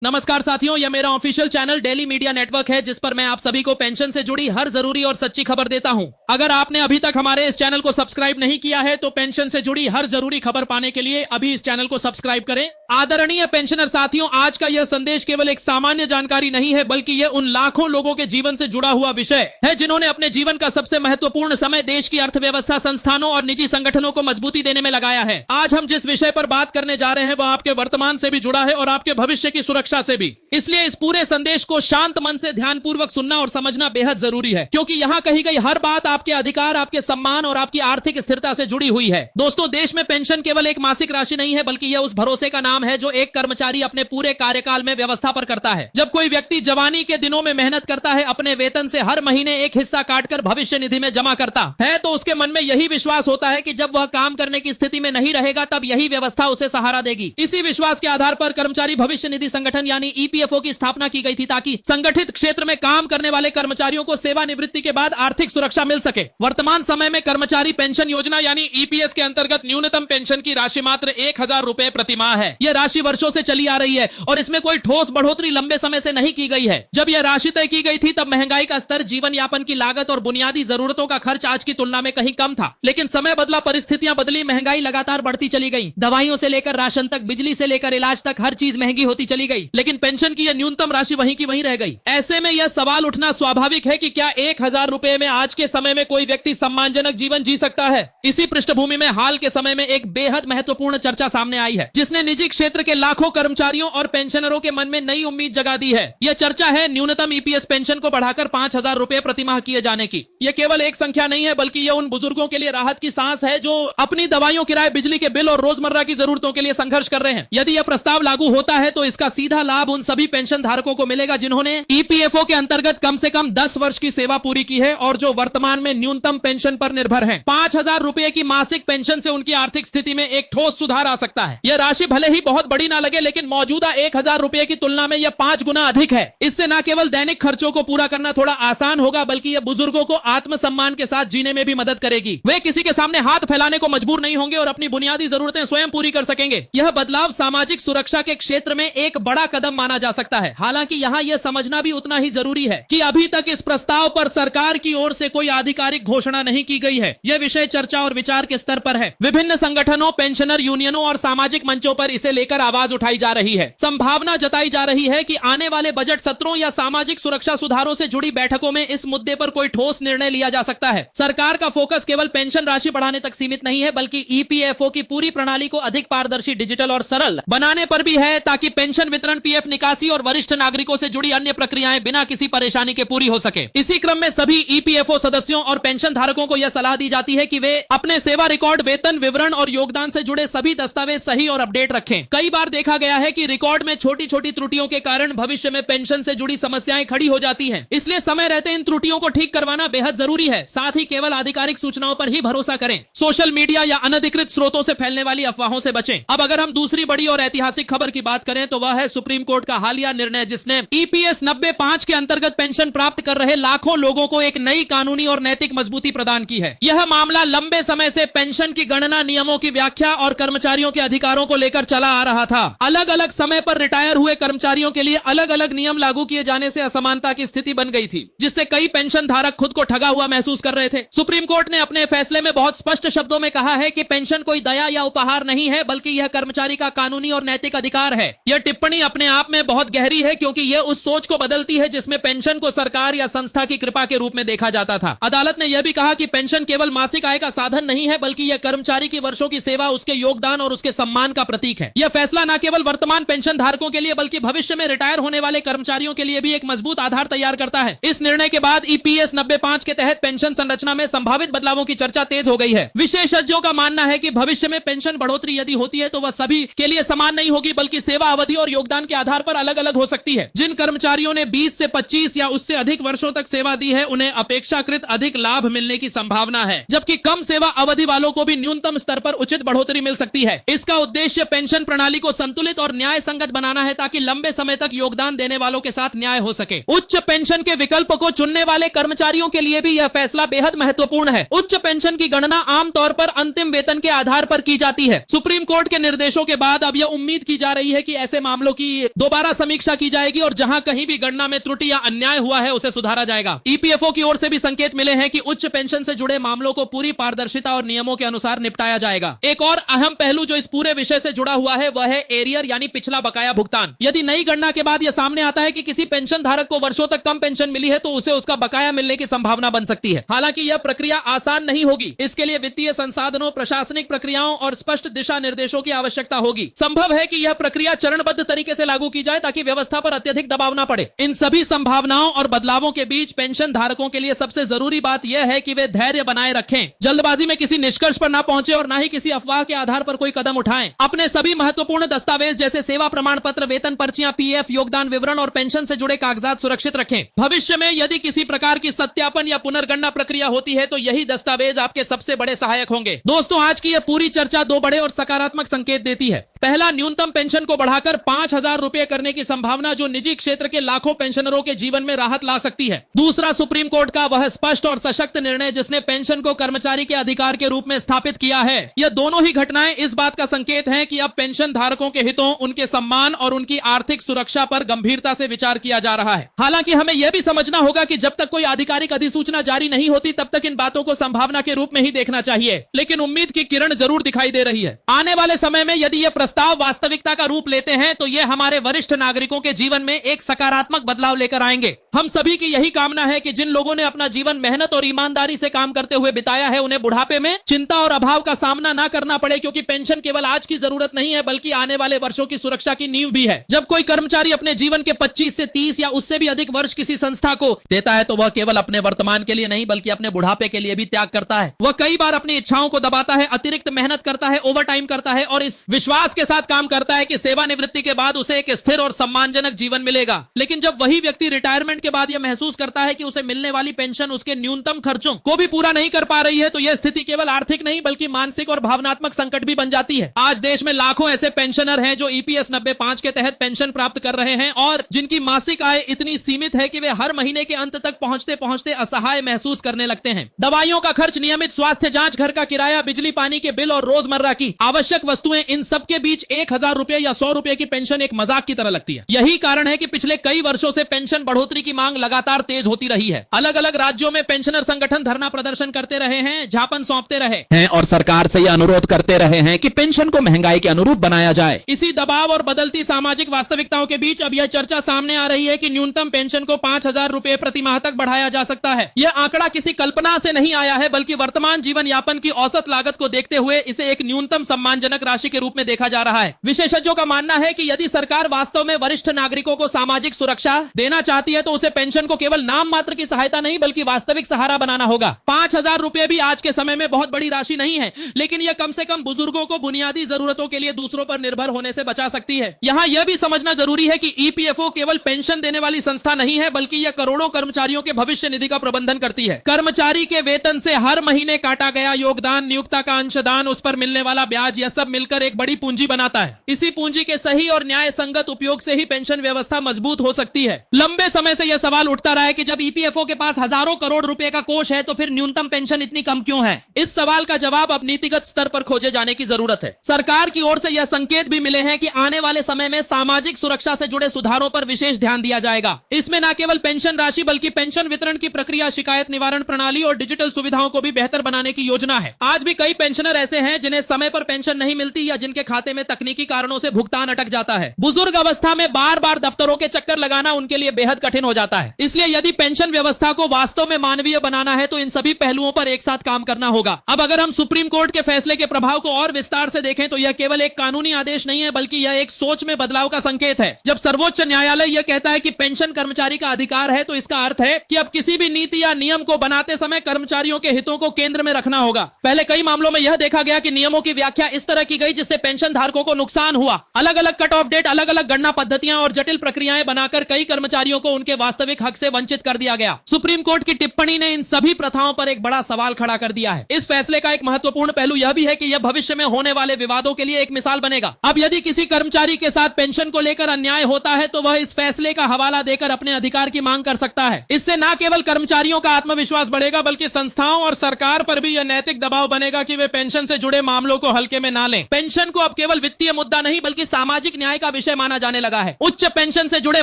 नमस्कार साथियों, यह मेरा official channel daily media network है जिस पर मैं आप सभी को पेंशन से जुड़ी हर जरूरी और सच्ची खबर देता हूं। अगर आपने अभी तक हमारे इस चैनल को सब्सक्राइब नहीं किया है तो पेंशन से जुड़ी हर जरूरी खबर पाने के लिए अभी इस चैनल को सब्सक्राइब करें। आदरणीय पेंशनर साथियों, आज का यह संदेश केवल एक सामान्य जानकारी नहीं है बल्कि यह उन लाखों लोगों के जीवन से जुड़ा हुआ विषय है जिन्होंने अपने जीवन का सबसे महत्वपूर्ण समय देश की अर्थव्यवस्था, संस्थानों और निजी संगठनों को मजबूती देने में लगाया है। आज हम जिस विषय पर बात करने जा रहे हैं वह आपके वर्तमान से भी जुड़ा है और आपके भविष्य की सुरक्षा से भी। इसलिए इस पूरे संदेश को शांत मन से ध्यानपूर्वक सुनना और समझना बेहद जरूरी है, क्योंकि यहाँ कही गई हर बात आपके अधिकार, आपके सम्मान और आपकी आर्थिक स्थिरता से जुड़ी हुई है। दोस्तों, देश में पेंशन केवल एक मासिक राशि नहीं है बल्कि यह उस भरोसे का नाम है जो एक कर्मचारी अपने पूरे कार्यकाल में व्यवस्था पर करता है। जब कोई व्यक्ति जवानी के दिनों में मेहनत करता है, अपने वेतन से हर महीने एक हिस्सा काटकर भविष्य निधि में जमा करता है, तो उसके मन में यही विश्वास होता है कि जब वह काम करने की स्थिति में नहीं रहेगा तब यही व्यवस्था उसे सहारा देगी। इसी विश्वास के आधार पर कर्मचारी भविष्य निधि संगठन यानी ईपीएफओ की स्थापना की गई थी ताकि संगठित क्षेत्र में काम करने वाले कर्मचारियों को सेवानिवृत्ति के बाद आर्थिक सुरक्षा मिल सके। वर्तमान समय में कर्मचारी पेंशन योजना यानी ईपीएस के अंतर्गत न्यूनतम पेंशन की राशि मात्र 1000 रुपए प्रति माह है। यह राशि वर्षों से चली आ रही है और इसमें कोई ठोस बढ़ोतरी लंबे समय से नहीं की गई है। जब यह राशि तय की गई थी तब महंगाई का स्तर, जीवन यापन की लागत और बुनियादी जरूरतों का खर्च आज की तुलना में कहीं कम था। लेकिन समय बदला, परिस्थितियां बदली, महंगाई लगातार बढ़ती चली गई। दवाइयों से लेकर राशन तक, बिजली से लेकर इलाज तक हर चीज महंगी होती चली गई। लेकिन पेंशन की यह न्यूनतम राशि वहीं की वहीं रह गई। ऐसे में यह सवाल उठना स्वाभाविक है कि क्या 1000 रुपए में आज के समय में कोई व्यक्ति सम्मानजनक जीवन जी सकता है। इसी पृष्ठभूमि में हाल के समय में एक बेहद महत्वपूर्ण चर्चा सामने आई है जिसने निजी क्षेत्र के लाखों कर्मचारियों और पेंशनरों के मन में नई उम्मीद जगा दी है। यह चर्चा है न्यूनतम ईपीएस पेंशन को बढ़ाकर 5000 रुपए प्रति माह किए जाने की। यह केवल एक संख्या नहीं है बल्कि यह उन बुजुर्गों के लिए राहत की सांस है जो अपनी दवाइयों, किराए, बिजली के बिल और रोजमर्रा की जरूरतों के लिए संघर्ष कर रहे हैं। यदि यह प्रस्ताव लागू होता है तो इसका सीधा लाभ उन सभी पेंशन धारकों को मिलेगा जिन्होंने ईपीएफओ के अंतर्गत कम से कम 10 वर्ष की सेवा पूरी की है और जो वर्तमान में न्यूनतम पेंशन पर निर्भर हैं। 5000 रुपए की मासिक पेंशन से उनकी आर्थिक स्थिति में एक ठोस सुधार आ सकता है। यह राशि भले ही बहुत बड़ी ना लगे लेकिन मौजूदा 1000 रुपए की तुलना में यह 5 गुना अधिक है। इससे न केवल दैनिक खर्चों को पूरा करना थोड़ा आसान होगा बल्कि यह बुजुर्गों को आत्मसम्मान के साथ जीने में भी मदद करेगी। वे किसी के सामने हाथ फैलाने को मजबूर नहीं होंगे और अपनी बुनियादी जरूरतें स्वयं पूरी कर सकेंगे। यह बदलाव सामाजिक सुरक्षा के क्षेत्र में एक बड़ा कदम माना जा सकता है। हालांकि यहाँ यह समझना भी उतना ही जरूरी है कि अभी तक इस प्रस्ताव पर सरकार की ओर से कोई आधिकारिक घोषणा नहीं की गई है। यह विषय चर्चा और विचार के स्तर पर है। विभिन्न संगठनों, पेंशनर यूनियनों और सामाजिक मंचों पर इसे लेकर आवाज उठाई जा रही है। संभावना जताई जा रही है कि आने वाले बजट सत्रों या सामाजिक सुरक्षा सुधारों से जुड़ी बैठकों में इस मुद्दे पर कोई ठोस निर्णय लिया जा सकता है। सरकार का फोकस केवल पेंशन राशि बढ़ाने तक सीमित नहीं है बल्कि ईपीएफओ की पूरी प्रणाली को अधिक पारदर्शी, डिजिटल और सरल बनाने पर भी है ताकि पेंशन वितरण, पीएफ निकासी और वरिष्ठ नागरिकों से जुड़ी अन्य प्रक्रियाएं बिना किसी परेशानी के पूरी हो सके। इसी क्रम में सभी ईपीएफओ सदस्यों और पेंशन धारकों को यह सलाह दी जाती है कि वे अपने सेवा रिकॉर्ड, वेतन विवरण और योगदान से जुड़े सभी दस्तावेज सही और अपडेट रखें। कई बार देखा गया है कि रिकॉर्ड में छोटी छोटी त्रुटियों के कारण भविष्य में पेंशन से जुड़ी समस्याएं खड़ी हो जाती हैं। इसलिए समय रहते इन त्रुटियों को ठीक करवाना बेहद जरूरी है। साथ ही केवल आधिकारिक सूचनाओं पर ही भरोसा करें। सोशल मीडिया या अनधिकृत स्रोतों से फैलने वाली अफवाहों से बचें। अब अगर हम दूसरी बड़ी और ऐतिहासिक खबर की बात करें तो वह है सुप्रीम कोर्ट का हालिया निर्णय जिसने ईपीएस 90(5) के अंतर्गत पेंशन प्राप्त कर रहे लाखों लोगों को एक नई कानूनी और नैतिक मजबूती प्रदान की है। यह मामला लंबे समय से पेंशन की गणना, नियमों की व्याख्या और कर्मचारियों के अधिकारों को लेकर चला आ रहा था। अलग अलग समय पर रिटायर हुए कर्मचारियों के लिए अलग अलग नियम लागू किए जाने से असमानता की स्थिति बन गई थी जिससे कई पेंशन धारक खुद को ठगा हुआ महसूस कर रहे थे। सुप्रीम कोर्ट ने अपने फैसले में बहुत स्पष्ट शब्दों में कहा है कि पेंशन कोई दया या उपहार नहीं है बल्कि यह कर्मचारी का कानूनी और नैतिक अधिकार है। यह टिप्पणी अपने आप में बहुत गहरी है क्योंकि यह उस सोच को बदलती है जिसमें पेंशन को सरकार या संस्था की कृपा के रूप में देखा जाता था। अदालत ने यह भी कहा कि पेंशन केवल मासिक आय का साधन नहीं है बल्कि यह कर्मचारी की वर्षों की सेवा, उसके योगदान और उसके सम्मान का प्रतीक है। यह फैसला न केवल वर्तमान पेंशन धारकों के लिए बल्कि भविष्य में रिटायर होने वाले कर्मचारियों के लिए भी एक मजबूत आधार तैयार करता है। इस निर्णय के बाद ईपीएस 90(5) के तहत पेंशन संरचना में संभावित बदलावों की चर्चा तेज हो गई है। विशेषज्ञों का मानना है कि भविष्य में पेंशन बढ़ोतरी यदि होती है तो वह सभी के लिए समान नहीं होगी बल्कि सेवा अवधि और योगदान के आधार पर अलग अलग हो सकती है। जिन कर्मचारियों ने 20 से 25 या उससे अधिक वर्षों तक सेवा दी है उन्हें अपेक्षाकृत अधिक लाभ मिलने की संभावना है, जबकि कम सेवा अवधि वालों को भी न्यूनतम स्तर पर उचित बढ़ोतरी मिल सकती है। इसका उद्देश्य पेंशन प्रणाली को संतुलित और न्याय संगत बनाना है ताकि लंबे समय तक योगदान देने वालों के साथ न्याय हो सके। उच्च पेंशन के विकल्प को चुनने वाले कर्मचारियों के लिए भी यह फैसला बेहद महत्वपूर्ण है। उच्च पेंशन की गणना आमतौर पर अंतिम वेतन के आधार पर की जाती है। सुप्रीम कोर्ट के निर्देशों के बाद अब यह उम्मीद की जा रही है कि ऐसे मामलों की दोबारा समीक्षा की जाएगी और जहां कहीं भी गणना में त्रुटि या अन्याय हुआ है उसे सुधारा जाएगा। ईपीएफओ की ओर से भी संकेत मिले हैं कि उच्च पेंशन से जुड़े मामलों को पूरी पारदर्शिता और नियमों के अनुसार निपटाया जाएगा। एक और अहम पहलू जो इस पूरे विषय से जुड़ा हुआ है वह है एरियर यानी पिछला बकाया भुगतान। यदि नई गणना के बाद यह सामने आता है कि किसी पेंशन धारक को वर्षों तक कम पेंशन मिली है तो उसे उसका बकाया मिलने की संभावना बन सकती है। हालांकि यह प्रक्रिया आसान नहीं होगी। इसके लिए वित्तीय संसाधनों, प्रशासनिक प्रक्रियाओं और स्पष्ट दिशा निर्देशों की आवश्यकता होगी। संभव है कि यह प्रक्रिया चरणबद्ध तरीके से लागू की जाए ताकि व्यवस्था पर अत्यधिक दबाव न पड़े। इन सभी संभावनाओं और बदलावों के बीच पेंशन धारकों के लिए सबसे जरूरी बात यह है कि वे धैर्य बनाए रखें, जल्दबाजी में किसी निष्कर्ष पर न पहुंचे और न ही किसी अफवाह के आधार पर कोई कदम उठाएं। अपने सभी महत्वपूर्ण दस्तावेज जैसे सेवा प्रमाण पत्र, वेतन पर्चियां, पीएफ, योगदान विवरण और पेंशन से जुड़े कागजात सुरक्षित रखें। भविष्य में यदि किसी प्रकार की सत्यापन या पुनर्गणना प्रक्रिया होती है तो यही दस्तावेज आपके सबसे बड़े सहायक होंगे। दोस्तों, आज की यह पूरी चर्चा दो बड़े और सकारात्मक संकेत देती है। पहला, न्यूनतम पेंशन को बढ़ाकर 5,000 रुपए करने की संभावना जो निजी क्षेत्र के लाखों पेंशनरों के जीवन में राहत ला सकती है। दूसरा, सुप्रीम कोर्ट का वह स्पष्ट और सशक्त निर्णय जिसने पेंशन को कर्मचारी के अधिकार के रूप में स्थापित किया है। यह दोनों ही घटनाएं इस बात का संकेत हैं कि अब पेंशन धारकों के हितों, उनके सम्मान और उनकी आर्थिक सुरक्षा पर गंभीरता से विचार किया जा रहा है। हालांकि हमें यह भी समझना होगा कि जब तक कोई आधिकारिक अधिसूचना जारी नहीं होती तब तक इन बातों को संभावना के रूप में ही देखना चाहिए, लेकिन उम्मीद की किरण जरूर दिखाई दे रही है। आने वाले समय में यदि यह प्रस्ताव वास्तविकता का रूप लेते हैं तो यह हमारे वरिष्ठ नागरिकों के जीवन में एक सकारात्मक बदलाव लेकर आएंगे। हम सभी की यही कामना है कि जिन लोगों ने अपना जीवन मेहनत और ईमानदारी से काम करते हुए बिताया है उन्हें बुढ़ापे में चिंता और अभाव का सामना न करना पड़े, क्योंकि पेंशन केवल आज की जरूरत नहीं है बल्कि आने वाले वर्षों की सुरक्षा की नींव भी है। जब कोई कर्मचारी अपने जीवन के 25 से 30 या उससे भी अधिक वर्ष किसी संस्था को देता है तो वह केवल अपने वर्तमान के लिए नहीं बल्कि अपने बुढ़ापे के लिए भी त्याग करता है। वह कई बार अपनी इच्छाओं को दबाता है, अतिरिक्त मेहनत करता है, ओवर टाइम करता है और इस विश्वास के साथ काम करता है कि सेवानिवृत्ति के बाद उसे एक स्थिर और सम्मानजनक जीवन मिलेगा। लेकिन जब वही व्यक्ति रिटायरमेंट के बाद यह महसूस करता है कि उसे मिलने वाली पेंशन उसके न्यूनतम खर्चों को भी पूरा नहीं कर पा रही है तो यह स्थिति केवल आर्थिक नहीं बल्कि मानसिक और भावनात्मक संकट भी बन जाती है। आज देश में लाखों ऐसे पेंशनर हैं जो ईपीएस 95 के तहत पेंशन प्राप्त कर रहे हैं और जिनकी मासिक आय इतनी सीमित है कि वे हर महीने के अंत तक पहुंचते पहुंचते असहाय महसूस करने लगते हैं। दवाइयों का खर्च, नियमित स्वास्थ्य जांच, घर का किराया, बिजली पानी के बिल और रोजमर्रा की आवश्यक वस्तुएं, इन सब के बीच 1,000 रुपए या 100 रुपए की पेंशन एक मजाक की तरह लगती है। यही कारण है कि पिछले कई वर्षों से पेंशन बढ़ोतरी की मांग लगातार तेज होती रही है। अलग अलग राज्यों में पेंशनर संगठन धरना प्रदर्शन करते रहे हैं, ज्ञापन सौंपते रहे हैं और सरकार से यह अनुरोध करते रहे हैं कि पेंशन को महंगाई के अनुरूप बनाया जाए। इसी दबाव और बदलती सामाजिक वास्तविकताओं के बीच अब यह चर्चा सामने आ रही है कि न्यूनतम पेंशन को 5,000 रुपए प्रति माह तक बढ़ाया जा सकता है। यह आंकड़ा किसी कल्पना से नहीं आया है बल्कि वर्तमान जीवन यापन की औसत लागत को देखते हुए इसे एक न्यूनतम सम्मानजनक राशि के रूप में देखा जा रहा है। विशेषज्ञों का मानना है कि यदि सरकार वास्तव में वरिष्ठ नागरिकों को सामाजिक सुरक्षा देना चाहती है तो उसे पेंशन को केवल नाम मात्र की सहायता नहीं बल्कि वास्तविक सहारा बनाना होगा। 5,000 रुपए भी आज के समय में बहुत बड़ी राशि नहीं है, लेकिन यह कम से कम बुजुर्गों को बुनियादी जरूरतों के लिए दूसरों पर निर्भर होने से बचा सकती है। यहाँ यह भी समझना जरूरी है कि ईपीएफओ केवल पेंशन देने वाली संस्था नहीं है बल्कि यह करोड़ों कर्मचारियों के भविष्य निधि का प्रबंधन करती है। कर्मचारी के वेतन से हर महीने काटा गया योगदान, नियोक्ता का अंशदान, उस पर मिलने वाला ब्याज, यह सब मिलकर एक बड़ी पूंजी बनाता है। इसी पूंजी के सही और न्याय संगत उपयोग से ही पेंशन व्यवस्था मजबूत हो सकती है। लंबे समय से यह सवाल उठता रहा है कि जब ईपीएफओ के पास हजारों करोड़ रुपए का कोष है तो फिर न्यूनतम पेंशन इतनी कम क्यों है? इस सवाल का जवाब अब नीतिगत स्तर पर खोजे जाने की जरूरत है। सरकार की ओर से यह संकेत भी मिले हैं कि आने वाले समय में सामाजिक सुरक्षा से जुड़े सुधारों पर विशेष ध्यान दिया जाएगा। इसमें न केवल पेंशन राशि बल्कि पेंशन वितरण की प्रक्रिया, शिकायत निवारण प्रणाली और डिजिटल सुविधाओं को भी बेहतर बनाने की योजना है। आज भी कई पेंशनर ऐसे हैं जिन्हें समय पर पेंशन नहीं मिलती या जिनके खाते में तकनीकी कारणों से भुगतान अटक जाता है। बुजुर्ग अवस्था में बार बार दफ्तरों के चक्कर लगाना उनके लिए बेहद कठिन हो जाता है। इसलिए यदि पेंशन व्यवस्था को वास्तव में मानवीय बनाना है तो इन सभी पहलुओं पर एक साथ काम करना होगा। अब अगर हम सुप्रीम कोर्ट के फैसले के प्रभाव को और विस्तार से देखें तो यह केवल एक कानूनी आदेश नहीं है बल्कि यह एक सोच में बदलाव का संकेत है। जब सर्वोच्च न्यायालय यह कहता है कि पेंशन कर्मचारी का अधिकार है तो इसका अर्थ है कि अब किसी भी नीति या नियम को बनाते समय कर्मचारियों के हितों को केंद्र में रखना होगा। पहले कई मामलों में यह देखा गया कि नियमों की व्याख्या इस तरह की गई जिससे पेंशन धारकों को नुकसान हुआ। अलग अलग कट ऑफ डेट, अलग अलग गणना पद्धतियां और जटिल प्रक्रियाएं बनाकर कई कर्मचारियों को उनके वास्तविक हक से वंचित कर दिया गया। सुप्रीम कोर्ट की टिप्पणी ने इन सभी प्रथाओं पर एक बड़ा सवाल खड़ा कर दिया है। इस फैसले का एक महत्वपूर्ण पहलू यह भी है कि यह भविष्य में होने वाले विवादों के लिए एक मिसाल बनेगा। अब यदि किसी कर्मचारी के साथ पेंशन को लेकर अन्याय होता है तो वह इस फैसले का हवाला देकर अपने अधिकार की मांग कर सकता है। इससे न केवल कर्मचारियों का आत्मविश्वास बढ़ेगा बल्कि संस्थाओं और सरकार पर भी यह नैतिक दबाव बनेगा कि वे पेंशन से जुड़े मामलों को हल्के में ना लें। पेंशन को अब केवल वित्तीय मुद्दा नहीं बल्कि सामाजिक न्याय का विषय माना जाने लगा है। उच्च पेंशन से जुड़े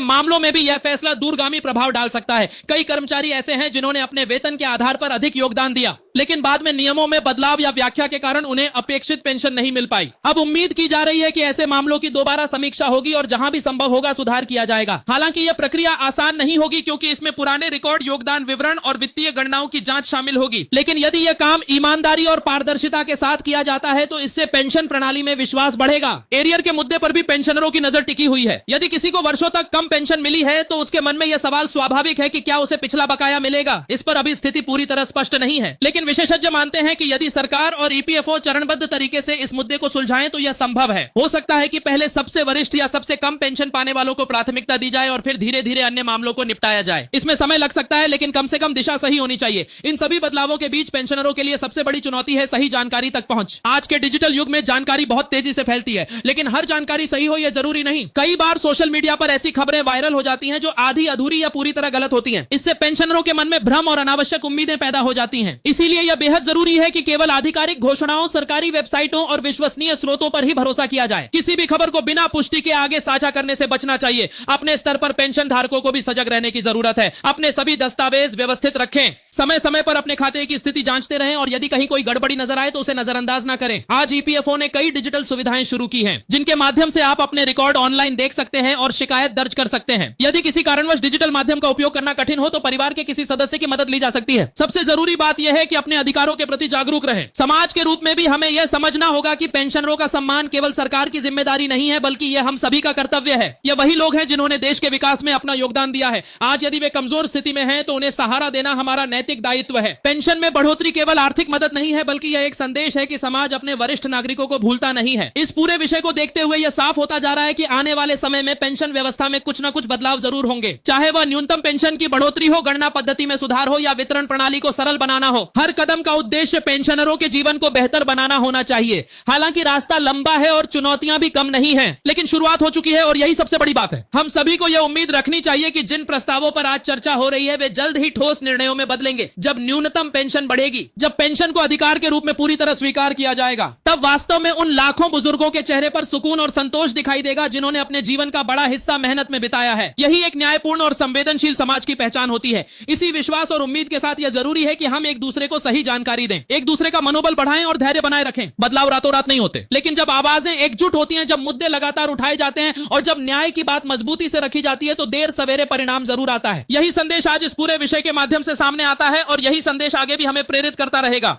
मामलों में भी यह फैसला दूरगामी प्रभाव डाल सकता है। कई कर्मचारी ऐसे हैं जिन्होंने अपने वेतन के आधार पर अधिक योगदान दिया, लेकिन बाद में नियमों में बदलाव या व्याख्या के कारण उन्हें अपेक्षित पेंशन नहीं मिल पाई। अब उम्मीद की जा रही है कि ऐसे मामलों की दोबारा समीक्षा होगी और जहां भी संभव होगा सुधार किया जाएगा। हालांकि यह प्रक्रिया आसान नहीं होगी क्योंकि इसमें पुराने रिकॉर्ड, योगदान विवरण और वित्तीय गणनाओं की जांच शामिल होगी। लेकिन यदि यह काम ईमानदारी और पारदर्शिता के साथ किया जाता है तो इससे पेंशन प्रणाली में विश्वास बढ़ेगा। एरियर के मुद्दे पर भी पेंशनरों की नजर टिकी हुई है। यदि किसी को वर्षों तक कम पेंशन मिली है तो उसके मन में यह सवाल स्वाभाविक है कि क्या उसे पिछला बकाया मिलेगा। इस पर अभी स्थिति पूरी तरह स्पष्ट नहीं है, लेकिन विशेषज्ञ मानते हैं कि यदि सरकार और ईपीएफओ चरणबद्ध तरीके से इस मुद्दे को सुलझाएं तो यह संभव है। हो सकता है कि पहले सबसे वरिष्ठ या सबसे कम पेंशन पाने वालों को प्राथमिकता दी जाए और फिर धीरे धीरे अन्य मामलों को निपटाया जाए। इसमें समय लग सकता है, लेकिन कम से कम दिशा सही होनी चाहिए। इन सभी बदलावों के बीच पेंशनरों के लिए सबसे बड़ी चुनौती है सही जानकारी तक पहुंच। आज के डिजिटल युग में जानकारी बहुत तेजी से फैलती है, लेकिन हर जानकारी सही हो यह जरूरी नहीं। कई बार सोशल मीडिया पर ऐसी खबरें वायरल हो जाती हैं जो आधी अधूरी या पूरी तरह गलत होती हैं। इससे पेंशनरों के मन में भ्रम और अनावश्यक उम्मीदें पैदा हो जाती हैं। इसीलिए यह बेहद जरूरी है कि केवल आधिकारिक घोषणाओं, सरकारी वेबसाइटों और विश्वसनीय स्रोतों पर ही भरोसा किया जाए। किसी भी खबर को बिना पुष्टि के आगे साझा करने से बचना चाहिए। अपने स्तर पर पेंशन धारकों को भी सजग रहने की जरूरत है। अपने सभी दस्तावेज व्यवस्थित रखें, समय समय पर अपने खाते की स्थिति जांचते रहें और यदि कहीं कोई गड़बड़ी नजर आए तो उसे नजरअंदाज न करें। आज ईपीएफओ ने कई डिजिटल सुविधाएं शुरू की हैं, जिनके माध्यम से आप अपने रिकॉर्ड ऑनलाइन देख सकते हैं और शिकायत दर्ज कर सकते हैं। यदि किसी कारणवश डिजिटल माध्यम का उपयोग करना कठिन हो तो परिवार के किसी सदस्य की मदद ली जा सकती है। सबसे जरूरी बात यह है कि अपने अधिकारों के प्रति जागरूक रहें। समाज के रूप में भी हमें यह समझना होगा कि पेंशनरों का सम्मान केवल सरकार की जिम्मेदारी नहीं है बल्कि यह हम सभी का कर्तव्य है। यह वही लोग हैं जिन्होंने देश के विकास में अपना योगदान दिया है। आज यदि वे कमजोर स्थिति में हैं तो उन्हें सहारा देना हमारा नैतिक दायित्व है। पेंशन में बढ़ोतरी केवल आर्थिक मदद नहीं है बल्कि यह एक संदेश है कि समाज अपने वरिष्ठ नागरिकों को भूलता नहीं है। इस पूरे विषय को देखते हुए यह साफ होता जा रहा है कि आने वाले समय में पेंशन व्यवस्था में कुछ न कुछ बदलाव जरूर होंगे, चाहे वह न्यूनतम पेंशन की बढ़ोतरी हो, गणना पद्धति में सुधार हो या वितरण प्रणाली को सरल बनाना हो। हर कदम का उद्देश्य पेंशनरों के जीवन को बेहतर बनाना होना चाहिए। हालांकि रास्ता लंबा है और चुनौतियां भी कम नहीं है, लेकिन शुरुआत हो चुकी है और यही सबसे बड़ी बात है। हम सभी को यह उम्मीद रखनी चाहिए कि जिन प्रस्तावों पर आज चर्चा हो रही है वे जल्द ही ठोस निर्णयों में बदलेंगे। जब न्यूनतम पेंशन बढ़ेगी, जब पेंशन को अधिकार के रूप में पूरी तरह स्वीकार किया जाएगा, तब वास्तव में उन लाखों बुजुर्गों के चेहरे पर सुकून और संतोष दिखाई देगा जिन्होंने अपने जीवन का बड़ा हिस्सा मेहनत में बिताया है। यही एक न्यायपूर्ण और संवेदनशील समाज की पहचान होती है। इसी विश्वास और उम्मीद के साथ यह जरूरी है कि हम एक दूसरे को सही जानकारी दें, एक दूसरे का मनोबल बढ़ाएं और धैर्य बनाए रखें। बदलाव रातों रात नहीं होते, लेकिन जब आवाजें एकजुट होती हैं, जब मुद्दे लगातार उठाए जाते हैं और जब न्याय की बात मजबूती से रखी जाती है तो देर सवेरे परिणाम जरूर आता है। यही संदेश आज इस पूरे विषय के माध्यम से सामने आता है और यही संदेश आगे भी हमें प्रेरित करता रहेगा।